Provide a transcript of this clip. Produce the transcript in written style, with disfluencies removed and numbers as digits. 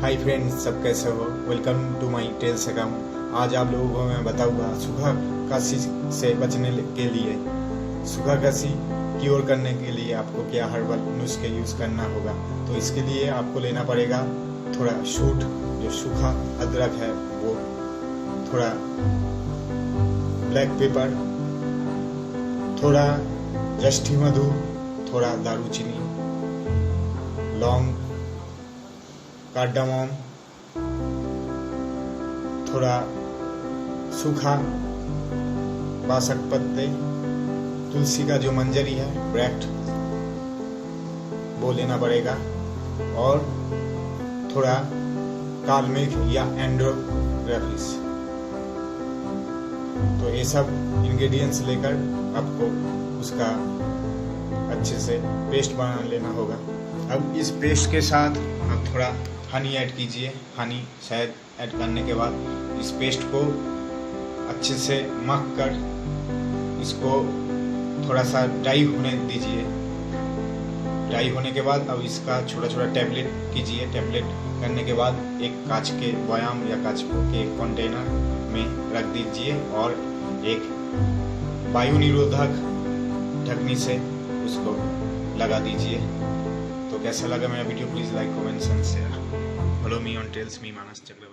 Hi friends, सब कैसे हो। Welcome to my tales account. आज आप लोगों को मैं बताऊंगा सूखा काशी से बचने के लिए, सूखा काशी क्योर करने के लिए आपको क्या हर्बल नुस्खे यूज़ करना होगा। तो इसके लिए आपको लेना पड़ेगा थोड़ा शूट, जो सूखा अदरक है वो, थोड़ा ब्लैक पेपर, थोड़ा जष्टी मधु, थोड़ा दारूचीनी, लौंग, कार्डामोम, थोड़ा सूखा बासक पत्ते, तुलसी का जो मंजरी है ब्रैक्ट वो लेना पड़ेगा, और थोड़ा कालमेघ या एंड्रोग्राफिस। तो ये सब इंग्रेडिएंट्स लेकर आपको उसका अच्छे से पेस्ट बना लेना होगा। अब इस पेस्ट के साथ आप थोड़ा हनी ऐड कीजिए। हनी शहद ऐड करने के बाद इस पेस्ट को अच्छे से मख कर इसको थोड़ा सा ड्राई होने दीजिए। ड्राई होने के बाद अब इसका छोटा छोटा टैबलेट कीजिए। टैबलेट करने के बाद एक कांच के बयाम या कांच के कंटेनर में रख दीजिए और एक वायु निरोधक ढकनी से उसको लगा दीजिए। तो कैसा लगा मेरा video, please like, comments and share. Follow me on tales me Manas Chakraborty.